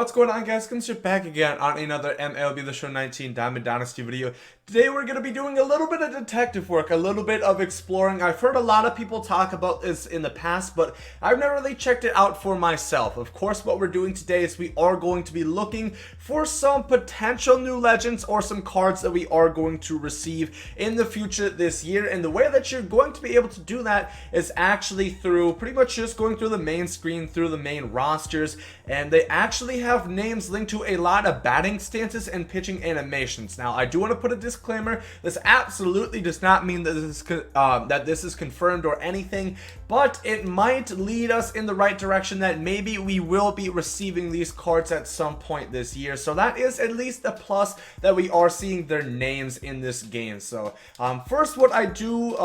What's going on, guys? Gomes back again on another MLB The Show 19 Diamond Dynasty video. Today we're going to be doing a little bit of detective work, a little bit of exploring. I've heard a lot of people talk about this in the past, but I've never really checked it out for myself. Of course, what we're doing today is we are going to be looking for some potential new legends or some cards that we are going to receive in the future this year. And the way that you're going to be able to do that is actually through pretty much just going through the main screen, through the main rosters, and they actually have names linked to a lot of batting stances and pitching animations. Now, I do want to put a disclaimer. This absolutely does not mean that this is confirmed or anything, but it might lead us in the right direction that maybe we will be receiving these cards at some point this year. So that is at least a plus that we are seeing their names in this game. So first, what I do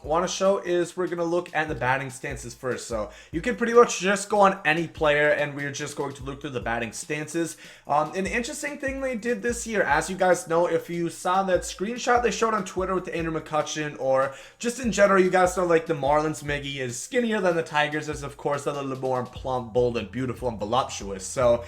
want to show is we're going to look at the batting stances first. So you can pretty much just go on any player and we're just going to look through the batting stances. An interesting thing they did this year, as you guys know, if you saw that screenshot they showed on Twitter with the Andrew McCutcheon, or just in general, you guys know like the Marlins Miggy is skinnier than the Tigers is, of course, a little more plump, bold, and beautiful and voluptuous. So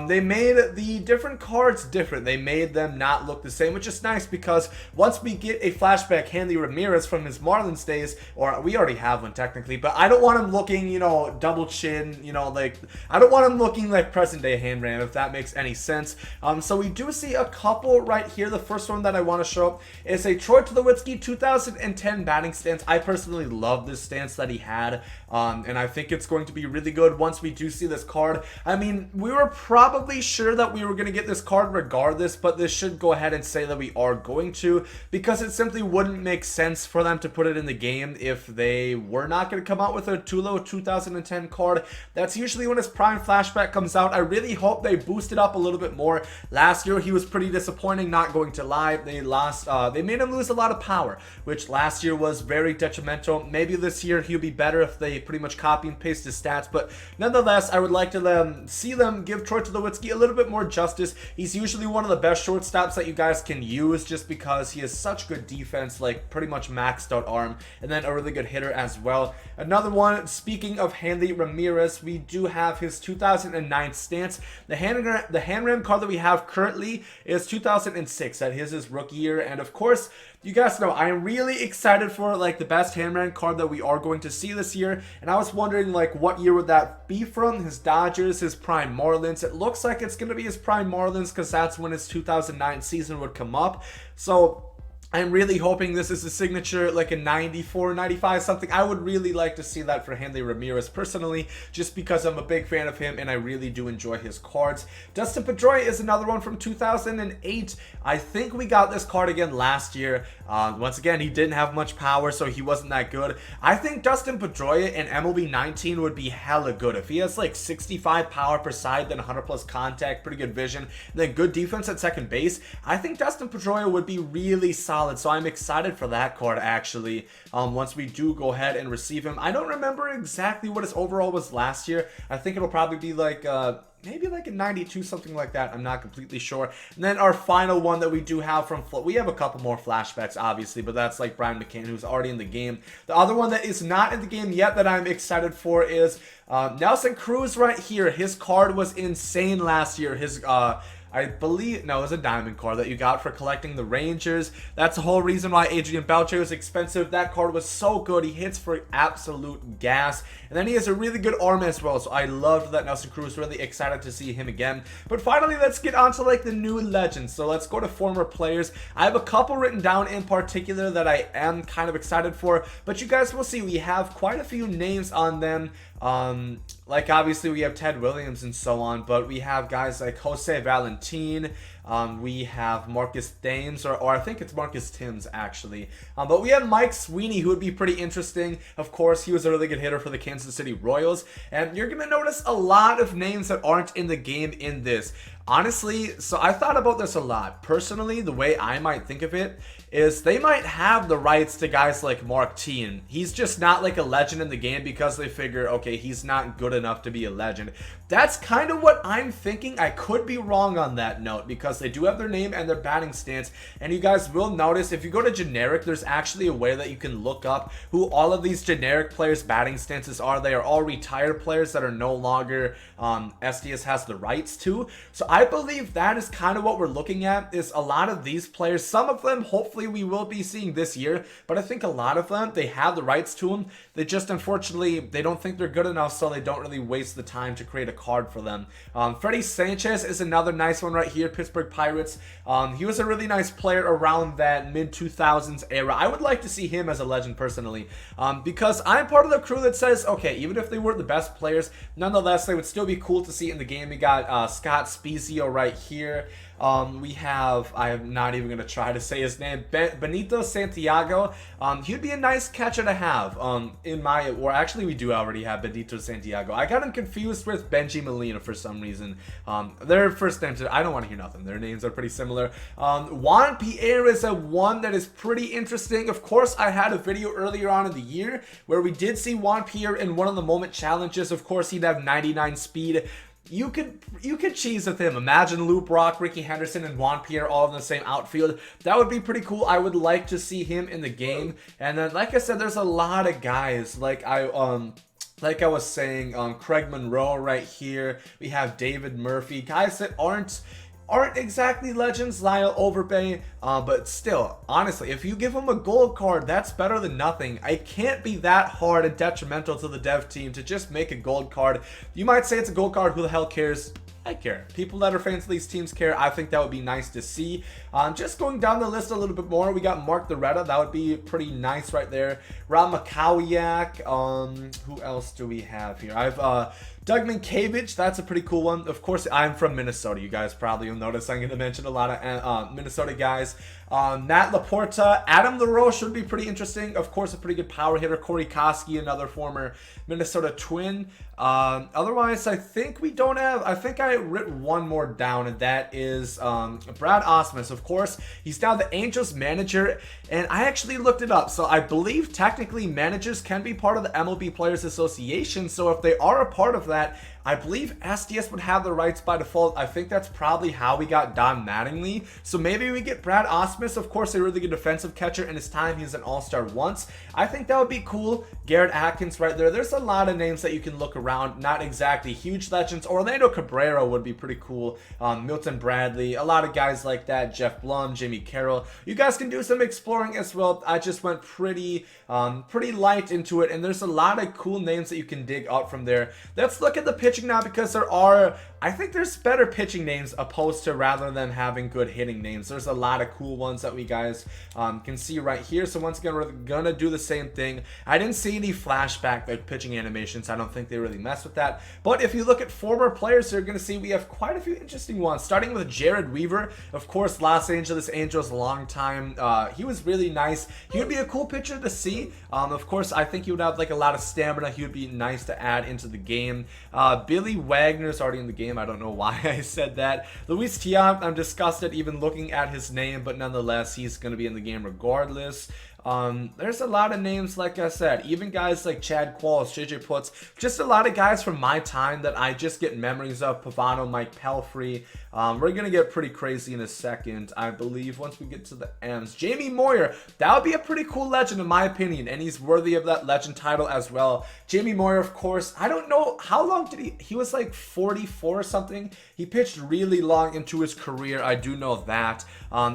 they made the different cards different. They made them not look the same, which is nice because once we get a flashback Hanley Ramirez from his Marlins days, or we already have one technically, but I don't want him looking, you know, double chin, you know, like I don't want him looking like present day hand ram, if that makes any sense. So we do see a couple right here. The first one that I want to show is a Troy Tulowitzki 2010 batting stance. I personally love this stance that he had, and I think it's going to be really good once we do see this card. I mean, we were probably sure that we were going to get this card regardless, but this should go ahead and say that we are going to, because it simply wouldn't make sense for them to put it in the game if they were not going to come out with a Tulo 2010 card. That's usually when his prime flashback comes out. I really hope they boost it up a little bit more. Last year he was pretty disappointing, not going to lie. They lost, they made him lose a lot of power, which last year was very detrimental. Maybe this year he'll be better if they pretty much copy and paste his stats, but nonetheless, I would like to see them give Troy Tulowitzki a little bit more justice. He's usually one of the best shortstops that you guys can use just because he has such good defense, like pretty much maxed out arm, and then a really good hitter as well. Another one, speaking of Hanley Ramirez, we do have his 2009 stance. The hand ram card that we have currently is 2006. That is his rookie year, and of course, you guys know I am really excited for like the best hand ram card that we are going to see this year, and I was wondering like what year would that be from? His Dodgers, his prime Marlins. It looks like it's going to be his prime Marlins because that's when his 2009 season would come up. So I'm really hoping this is a signature, like a 94, 95, something. I would really like to see that for Hanley Ramirez personally, just because I'm a big fan of him and I really do enjoy his cards. Dustin Pedroia is another one from 2008. I think we got this card again last year. Once again, he didn't have much power, so he wasn't that good. I think Dustin Pedroia in MLB 19 would be hella good. If he has like 65 power per side, then 100 plus contact, pretty good vision, and then good defense at second base, I think Dustin Pedroia would be really solid. So I'm excited for that card actually, once we do go ahead and receive him. I don't remember exactly what his overall was last year. I think it'll probably be like maybe like a 92, something like that. I'm not completely sure. And then our final one that we do have from, we have a couple more flashbacks obviously, but that's like Brian McCann, who's already in the game. The other one that is not in the game yet that I'm excited for is Nelson Cruz right here. His card was insane last year. His I believe, no, it was a diamond card that you got for collecting the Rangers. That's the whole reason why Adrian Beltre was expensive. That card was so good. He hits for absolute gas. And then he has a really good arm as well. So I loved that Nelson Cruz. Really excited to see him again. But finally, let's get on to like the new legends. So let's go to former players. I have a couple written down in particular that I am kind of excited for. But you guys will see we have quite a few names on them. Like obviously we have Ted Williams and so on, but we have guys like Jose Valentin, we have Marcus Thames, or I think it's Marcus Timms actually, but we have Mike Sweeney, who would be pretty interesting. Of course, he was a really good hitter for the Kansas City Royals, and you're gonna notice a lot of names that aren't in the game in this. Honestly, so I thought about this a lot. Personally, the way I might think of it is they might have the rights to guys like Mark Teen. He's just not like a legend in the game because they figure, okay, he's not good enough to be a legend. That's kind of what I'm thinking. I could be wrong on that note because they do have their name and their batting stance. And you guys will notice if you go to generic, there's actually a way that you can look up who all of these generic players' batting stances are. They are all retired players that are no longer SDS has the rights to. So I believe that is kind of what we're looking at, is a lot of these players. Some of them hopefully we will be seeing this year, but I think a lot of them, they have the rights to them. They just, unfortunately, they don't think they're good enough, so they don't really waste the time to create a card for them. Freddie Sanchez is another nice one right here, Pittsburgh Pirates. He was a really nice player around that mid-2000s era. I would like to see him as a legend personally, because I'm part of the crew that says, okay, even if they weren't the best players, nonetheless, they would still be cool to see in the game. We got Scott Spezio right here. We have, I'm not even going to try to say his name, Benito Santiago. He would be a nice catcher to have in my, or actually we do already have Benito Santiago. I got him confused with Benji Molina for some reason. Their first names, I don't want to hear nothing. Their names are pretty similar. Juan Pierre is a one that is pretty interesting. Of course, I had a video earlier on in the year where we did see Juan Pierre in one of the moment challenges. Of course, he'd have 99 speed. You could cheese with him. Imagine Lou Brock, Ricky Henderson, and Juan Pierre all in the same outfield. That would be pretty cool. I would like to see him in the game. And then, like I said, there's a lot of guys. Like I was saying, Craig Monroe right here. We have David Murphy. Guys that aren't exactly legends, Lyle Overbay, but still, honestly, if you give them a gold card, that's better than nothing. It can't be that hard and detrimental to the dev team to just make a gold card. You might say it's a gold card, who the hell cares? I care. People that are fans of these teams care. I think that would be nice to see. Just going down the list a little bit more, we got Mark Loretta. That would be pretty nice right there. Rob McCowiak. Who else do we have here? I have Doug Minkiewicz. That's a pretty cool one. Of course, I'm from Minnesota. You guys probably will notice I'm going to mention a lot of Minnesota guys. Matt Laporta. Adam LaRoche would be pretty interesting. Of course, a pretty good power hitter. Corey Koski, another former Minnesota Twin. Otherwise, I think we don't have... I think I written one more down, and that is Brad Osmus. Of course, he's now the Angels manager, and I actually looked it up. So I believe technically managers can be part of the MLB Players Association. So if they are a part of that, I believe SDS would have the rights by default. I think that's probably how we got Don Mattingly. So maybe we get Brad Osmus. Of course, a really good defensive catcher in his time. He's an all-star once. I think that would be cool. Garrett Atkins right there. There's a lot of names that you can look around. Not exactly huge legends. Orlando Cabrera would be pretty cool. Milton Bradley. A lot of guys like that. Jeff Blum, Jimmy Carroll. You guys can do some exploring as well. I just went pretty light into it. And there's a lot of cool names that you can dig out from there. Let's look at the pitching now, because there are, I think there's better pitching names opposed to rather than having good hitting names. There's a lot of cool ones that we guys can see right here. So once again, we're gonna do the same thing. I didn't see any flashback like pitching animations. I don't think they really mess with that. But if you look at former players, you're gonna see we have quite a few interesting ones, starting with Jared Weaver. Of course, Los Angeles Angels, long time. He was really nice. He would be a cool pitcher to see. Of course, I think he would have like a lot of stamina. He would be nice to add into the game. Billy Wagner's already in the game. I don't know why I said that. Luis Tiant, I'm disgusted even looking at his name, but nonetheless, he's going to be in the game regardless. There's a lot of names, like I said, even guys like Chad Qualls, JJ Putz, just a lot of guys from my time that I just get memories of. Pavano, Mike Pelfrey. We're going to get pretty crazy in a second, I believe, once we get to the M's. Jamie Moyer, that would be a pretty cool legend in my opinion, and he's worthy of that legend title as well. Jamie Moyer, of course, I don't know, how long did he was like 44 or something. He pitched really long into his career, I do know that.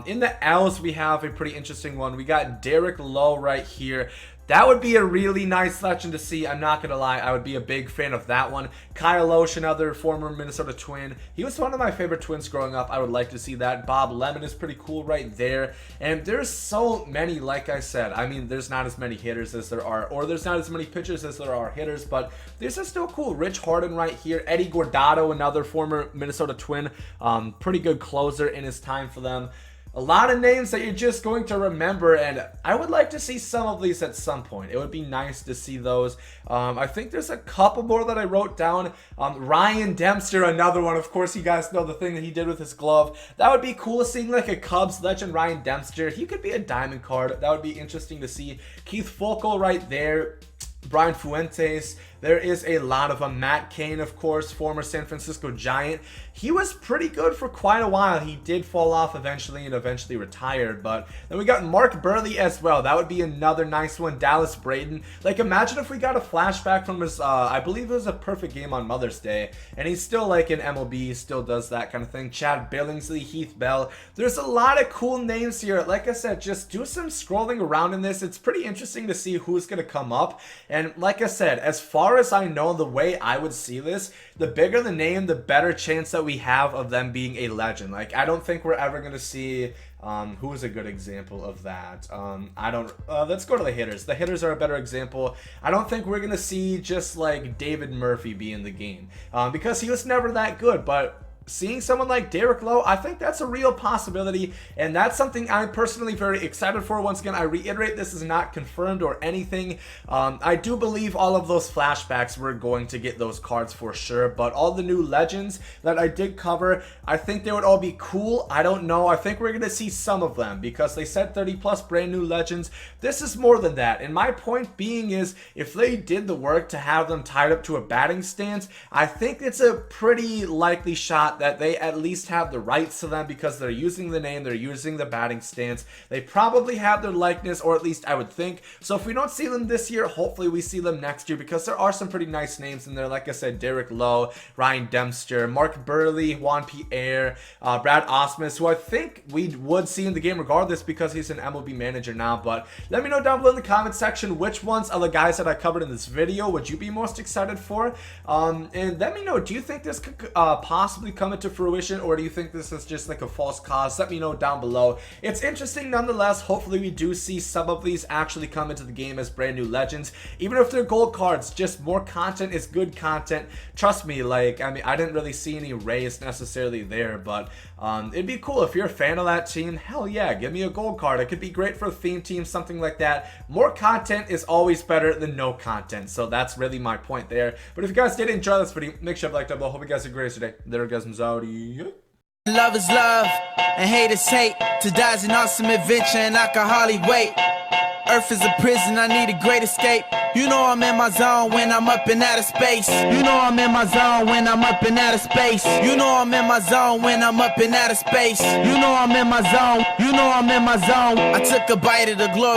In the L's, we have a pretty interesting one. We got Derek Lowe right here. That would be a really nice legend to see. I'm not going to lie. I would be a big fan of that one. Kyle Osh, another former Minnesota Twin. He was one of my favorite Twins growing up. I would like to see that. Bob Lemon is pretty cool right there. And there's so many, like I said. I mean, there's not as many hitters as there are, or there's not as many pitchers as there are hitters, but these are still cool. Rich Harden right here. Eddie Guardado, another former Minnesota Twin. Pretty good closer in his time for them. a lot of names that you're just going to remember, and I would like to see some of these at some point. It would be nice to see those. I think there's a couple more that I wrote down. Ryan Dempster, another one. Of course, you guys know the thing that he did with his glove. That would be cool, seeing like a Cubs legend, Ryan Dempster. He could be a diamond card. That would be interesting to see. Keith Focal right there. Brian Fuentes. There is a lot of them. Matt Cain, of course, former San Francisco Giant. He was pretty good for quite a while. He did fall off eventually and eventually retired. But then we got Mark Burley as well. That would be another nice one. Dallas Braden. Like, imagine if we got a flashback from his, I believe it was a perfect game on Mother's Day. And he's still like in MLB. He still does that kind of thing. Chad Billingsley, Heath Bell. There's a lot of cool names here. Like I said, just do some scrolling around in this. It's pretty interesting to see who's going to come up. And like I said, as far as I know, the way I would see this, the bigger the name, the better chance that we have of them being a legend. Like, I don't think we're ever going to see, who is a good example of that? Let's go to the hitters. The hitters are a better example. I don't think we're going to see just like David Murphy be in the game, because he was never that good. But seeing someone like Derek Lowe, I think that's a real possibility, and that's something I'm personally very excited for. Once again, I reiterate, this is not confirmed or anything. I do believe all of those flashbacks, we're going to get those cards for sure, but all the new legends that I did cover, I think they would all be cool. I don't know. I think we're going to see some of them, because they said 30 plus brand new legends. This is more than that, and my point being is, if they did the work to have them tied up to a batting stance, I think it's a pretty likely shot that they at least have the rights to them, because they're using the name, they're using the batting stance, they probably have their likeness, or at least I would think. So if we don't see them this year, hopefully we see them next year, because there are some pretty nice names in there. Like I said, Derek Lowe, Ryan Dempster, Mark Burley, Juan Pierre, Brad Osmus, who I think we would see in the game regardless, because he's an MLB manager now. But let me know down below in the comment section which ones of the guys that I covered in this video would you be most excited for, and let me know, do you think this could possibly come into fruition, or do you think this is just like a false cause? Let me know down below. It's interesting nonetheless. Hopefully we do see some of these actually come into the game as brand new legends, even if they're gold cards. Just more content is good content, trust me. Like, I mean, I didn't really see any rays necessarily there, but it'd be cool if you're a fan of that team. Hell yeah, give me a gold card. It could be great for a theme team, something like that. More content is always better than no content, so that's really my point there. But if you guys did enjoy this video, make sure to like down below. Hope you guys are great today. There goes Zodi. Love is love, and hate is hate. To die is an awesome adventure, and I can hardly wait. Earth is a prison, I need a great escape. You know I'm in my zone when I'm up in outer space. You know I'm in my zone when I'm up in outer space. You know I'm in my zone when I'm up in outer space. You know I'm in my zone. You know I'm in my zone. I took a bite of the glory.